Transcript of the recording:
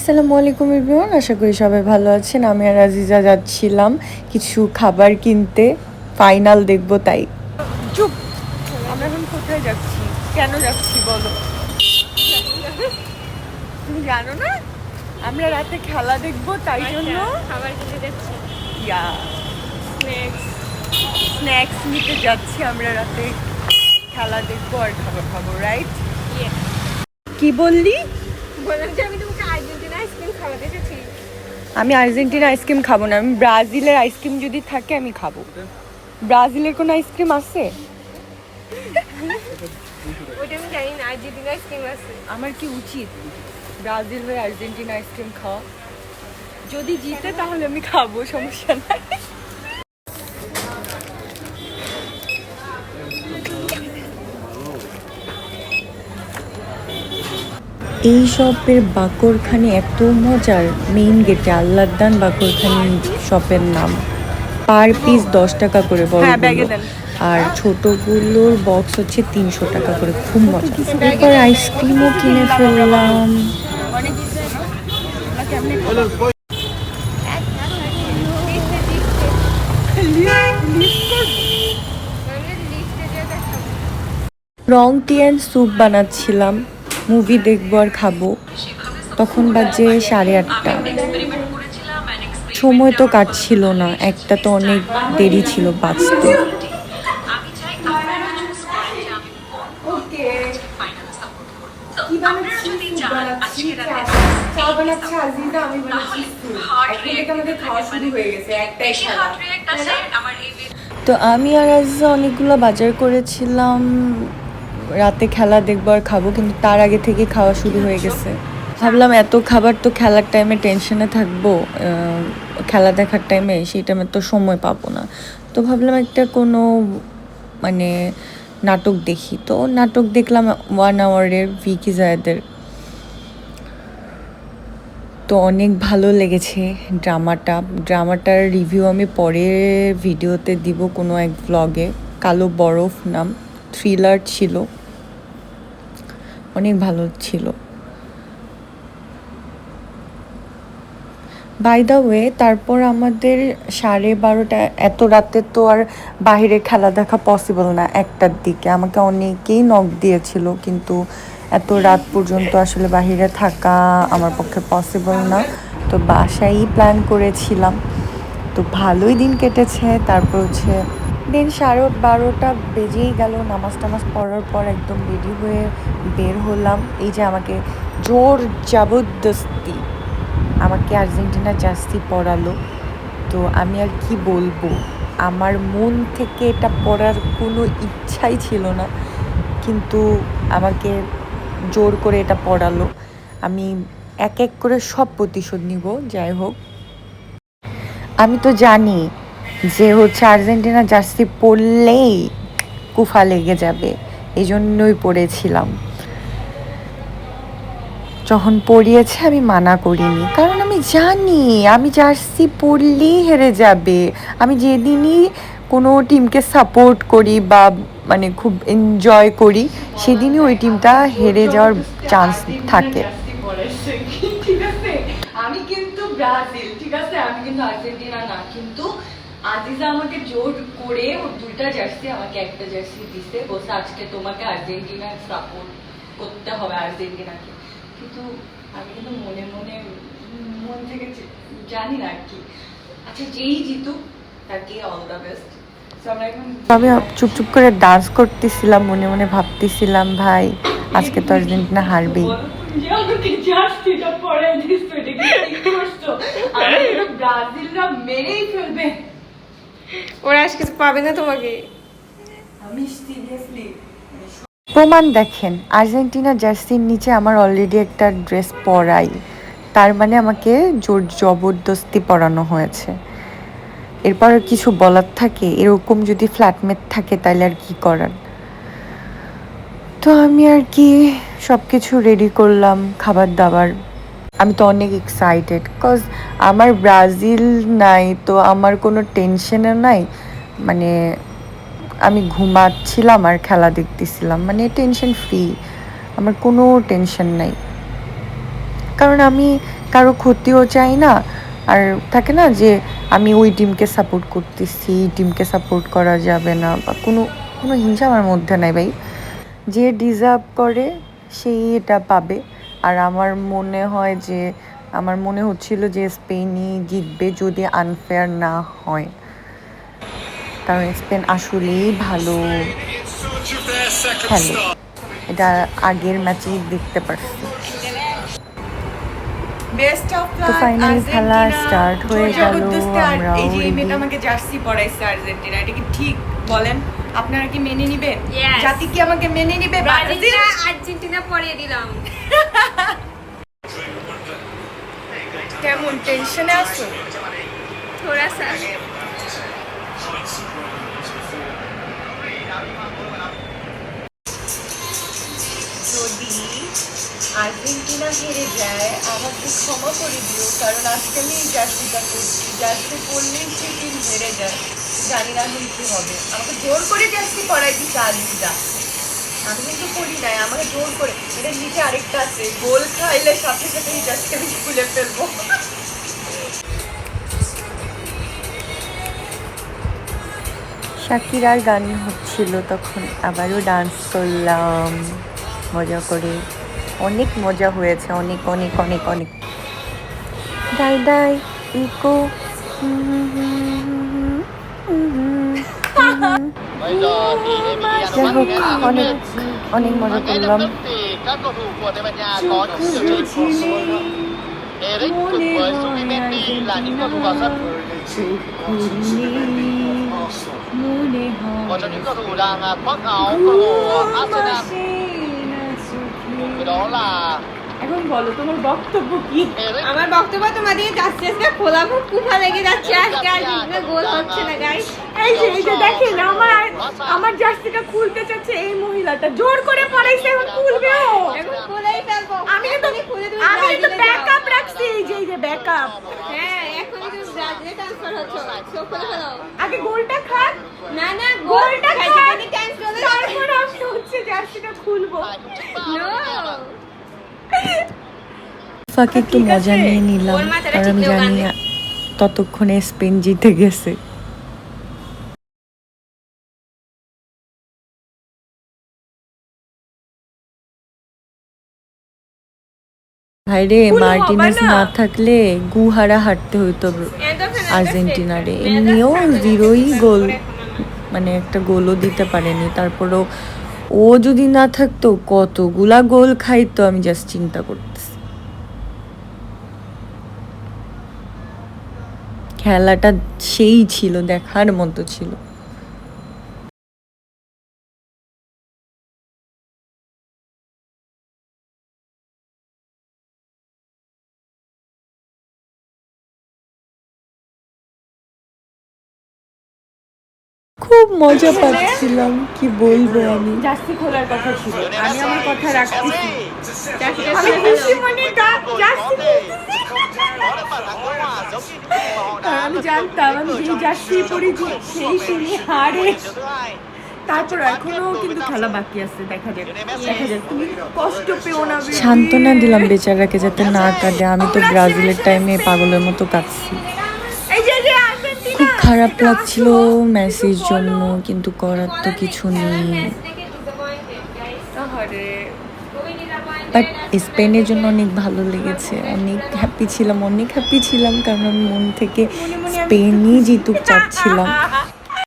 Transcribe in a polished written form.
আসসালামু আলাইকুম এভরিওয়ান, আশা করি সবাই ভালো আছেন। আমি আর আজিজা যাচ্ছিলাম কিছু খাবার কিনতে, ফাইনাল দেখবো তাই। চুপ, আমরা এখন কোথায় যাচ্ছি, কেন যাচ্ছি বলো? তুমি জানো না আমরা রাতে খেলা দেখবো, তাই জন্য খাবার কিনতে যাচ্ছি। ইয়া স্ন্যাক্স নিতে যাচ্ছি। আমরা রাতে খেলা দেখবো আর খাবার খাবো, রাইট? কি বললি? বললাম যে আমি তোমাকে আর্জেন্টিনা আইসক্রিম খাওয়াতে এসেছি। আমি আর্জেন্টিনা আইসক্রিম খাবো না, আমি ব্রাজিলের আইসক্রিম যদি থাকে আমি খাবো। ব্রাজিলের কোনো আইসক্রিম আছে? ওইটা আমি জানি না, আর্জেন্টিনা আইসক্রিম আছে। আমার কি উচিত ব্রাজিল হয়ে আর্জেন্টিনা আইসক্রিম খাওয়া? যদি জিতে তাহলে আমি খাবো, সমস্যা নাই। এই শপের বাকরখানি এত মজার, মেইন গেটে আল্লাহদান বাকরখানি শপের নাম। পার পিস 10 টাকা করে বড়গুলো, আর ছোটগুলোর বক্স হচ্ছে 300 টাকা করে, খুব মজা। এরপর আইসক্রিমও কিনে ফেললাম। রং টিয়ান স্যুপ বানাচ্ছিলাম, মুভি দেখবো আর খাবো। তখন বাজে 8:30। সময় তো কাটছিল না, একটা তো অনেক দেরি ছিল বাঁচতে। তো আমি আর আজ অনেকগুলো বাজার করেছিলাম, রাতে খেলা দেখবো আর খাবো, কিন্তু তার আগে থেকে খাওয়া শুরু হয়ে গেছে। ভাবলাম এত খাবার তো খেলার টাইমে টেনশনে থাকবো, খেলা দেখার টাইমে সেই টাইমে তো সময় পাবো না। তো ভাবলাম একটা কোনো মানে নাটক দেখি, তো নাটক দেখলাম 1 আওয়ারের ভিকি জায়েদের। তো অনেক ভালো লেগেছে ড্রামাটার রিভিউ আমি পরের ভিডিওতে দিব কোনো এক ব্লগে। কালো বরফ নাম, থ্রিলার ছিল, অনেক ভালো ছিল। বাই দ্য ওয়ে, তারপর আমাদের 12:30, এত রাতে তো আর বাইরে খেলা দেখা পসিবল না। 1টার দিকে আমাকে অনেকেই নক দিয়েছিল, কিন্তু এত রাত পর্যন্ত আসলে বাইরে থাকা আমার পক্ষে পসিবল না। তো বাসায়ই প্ল্যান করেছিলাম, তো ভালোই দিন কেটেছে। তারপর হচ্ছে দিন 12:30 বেজেই গেল, নামাজ টামাজ পড়ার পর একদম রেডি হয়ে বের হলাম। এই যে আমাকে জোর জবরদস্তি আমাকে আর্জেন্টিনা জার্সি পরালো। তো আমি আর কি বলবো, আমার মন থেকে এটা পরার কোনো ইচ্ছাই ছিল না, কিন্তু আমাকে জোর করে এটা পরালো। আমি এক এক করে সব প্রতিশোধ নিব। যাই হোক, আমি তো জানি যে হচ্ছে আর্জেন্টিনা জার্সি পরলেই কুফা লেগে যাবে, এই জন্যই পরেছিলাম। যখন পরিয়েছে আমি মানা করিনি, কারণ আমি জানি আমি জার্সি পরলেই হেরে যাবে। আমি যেদিনই কোনো টিমকে সাপোর্ট করি বা মানে খুব এনজয় করি, সেদিনই ওই টিমটা হেরে যাওয়ার চান্স থাকে। ঠিক আছে, আমি কিন্তু ব্রাজিল, ঠিক আছে, আমি কিন্তু আর্জেন্টিনা না। কিন্তু আজিজা আমাকে জোর করে ওর 2টা জার্সি, আমাকে একটা জার্সি দিছে, বলছে আজকে তোমাকে আর্জেন্টিনার সাপোর্ট করতে হবে, আর্জেন্টিনাকে। কিন্তু আমি কিন্তু মনে মনে মন থেকে জানি না কি, আচ্ছা যেই জিতুক তাকে অল দ্য বেস্ট। আমি চুপ করে ডান্স করতেছিলাম, মনে মনে ভাবতেছিলাম ভাই আজকে তো আর্জেন্টিনা হারবেই। ব্রাজিলরা মেরেই ফেলবে, ওরা আজকে পাবে না তোমাকে। আমি সিরিয়াসলি প্রমাণ দেখেন, আর্জেন্টিনা জার্সির নিচে আমার অলরেডি একটা ড্রেস পরাই, তার মানে আমাকে জোর জবরদস্তি পরানো হয়েছে। এরপর আর কিছু বলার থাকে? এরকম যদি ফ্ল্যাটমেট থাকে তাহলে আর কি করার। তো আমি আর কি সব কিছু রেডি করলাম, খাবার দাবার। আমি তো অনেক এক্সাইটেড, কজ আমার ব্রাজিল নাই, তো আমার কোনো টেনশনও নাই। মানে আমি ঘুমাচ্ছিলাম আর খেলা দেখতেছিলাম, মানে টেনশন ফ্রি, আমার কোনো টেনশন নাই। কারণ আমি কারো ক্ষতিও চাই না। আর থাকে না যে আমি ওই টিমকে সাপোর্ট করতেছি, এই টিমকে সাপোর্ট করা যাবে না, বা কোনো কোনো হিংসা আমার মধ্যে নাই ভাই। যে ডিজার্ভ করে সেই এটা পাবে। আর আমার মনে হচ্ছিল যে স্পেনই জিতবে যদি আনফেয়ার না হয়, কারণ স্পেন আসলেই ভালো খেলে, এটা আগের ম্যাচেই দেখতে পারছি। বেস্ট অফ তো লাক ফাইনালি খেলা স্টার্ট হয়ে গেল, আমরাও এই যে এই মেয়েটা ready। আমাকে জার্সি পরাইছে আর্জেন্টিনা, এটা কি ঠিক বলেন? আপনারা কি মেনে নিবেন? Yes. জাতি কি আমাকে মেনে নিবে? ব্রাজিল আর্জেন্টিনা পরিয়ে দিলাম। কেমন টেনশনে আছো? থোড়া সা যদি আর্জেন্টিনা হেরে যায় আমাকে ক্ষমা করে দিও, কারণ আজকে আমি এই জার্সিটা করছি। জার্সি পরলেই সে টিম হেরে যায়, জানি না এখন কি হবে। আমাকে জোর করে জার্সি পরাই দিচ্ছে আর্জেন্টিনা, আমি কিন্তু করি নাই, আমাকে জোর করে। এটা নিচে আরেকটা আছে, গোল খাইলে সাথে সাথে এই জার্সি আমি খুলে ফেলবো। শাকিরার গান হচ্ছিল তখন, আবারও ডান্স করলাম মজা করে। অনেক মজা হয়েছে, অনেক অনেক অনেক অনেক। দাই দাই ইকো যাই হোক, অনেক অনেক মজা করলাম। các cầu thủ của Tây Ban Nha có những điều chỉnh. Eric cùng với Subimendi là những cầu thủ vào sân. Một trong những cầu thủ đang khoác áo cầu thủ Arsenal. Cùng với đó là এখন বলো তোমার বক্তব্য কি? Eric. আমার বক্তব্য তোমাদের আস্তে আস্তে খোলা মুখ কুফা লেগে যাচ্ছে, আজকে আর্জেন্টিনা গোল হচ্ছে না গাইস। এই যে দেখেন আমার জার্সিটা খুলতে চাচ্ছে এই মহিলাটা, জোর করে পরাইছে, এখন খুলবে ও। এখন খুলেই ফেলবো। আমি কিন্তু খুলে তুমি আমি কিন্তু ব্রাজিলে ব্যাকআপ যাও। রাখছি, এই যে ব্যাকআপ। হ্যাঁ, এখনই তুমি ব্রাজিলে ট্রান্সফার হচ্ছে, সো খুলে ফেলো। আগে গোলটা খান, না না, গোলটা খান, খাইতে ক্যান্সেল হয়ে যাবে। তারপর আমি হচ্ছে জার্সিটা খুলবো। No. ফাঁকে একটু ঠিক মজা আছে। নিয়ে নিলাম, ওর মাথাটা কারণ আমি টিপলেও জানি কাঁদে। ততক্ষণে স্পেন জিতে গেছে। ভাইরে, ফুল হবে মার্টিনেজ না। না থাকলে গুহারা হাঁটতে হইতো আর্জেন্টিনারে। এমনিও জিরোই গোল, মানে একটা গোলও দিতে পারেনি। তারপরেও ও যদি না থাকতো কতগুলা গোল খাইতো, আমি জাস্ট চিন্তা করতেছি। খেলাটা সেই ছিল, দেখার মতো ছিল। খুব মজা পাচ্ছিলাম, কি বলবো আমি। জার্সি খোলার কথা ছিল, আমি আমার কথা রাখতেছি। জার্সিটা আমি খুলে খুশি ফেলো। মনে jersey খুলতেছি। Đó là bàn thắng gỡ hòa giống như những gì mà họ আর đã আমি được জানতাম আমি ở যেই trong জার্সি পরি সেই টিমই হারে। trận thứ hai. তারপর এখনো কিন্তু খেলা বাকি আছে, দেখা যাক দেখা যাক। তুমি কষ্ট পেও না baby। সান্ত্বনা দিলাম বেচারাকে যাতে না কাঁদে। আমি তো ব্রাজিলের টাইমে পাগলের মতো কাঁদছি। এই যে আর্জেন্টিনা খুব খারাপ একটু লাগছিল আসো। মেসির জন্য, কিন্তু করার তো কিছু নেই। আহারে, বাট স্পেনের জন্য অনেক ভালো লেগেছে, অনেক হ্যাপি ছিলাম, অনেক হ্যাপি ছিলাম, কারণ আমি মন থেকে স্পেনই জিতুক চাচ্ছিলাম।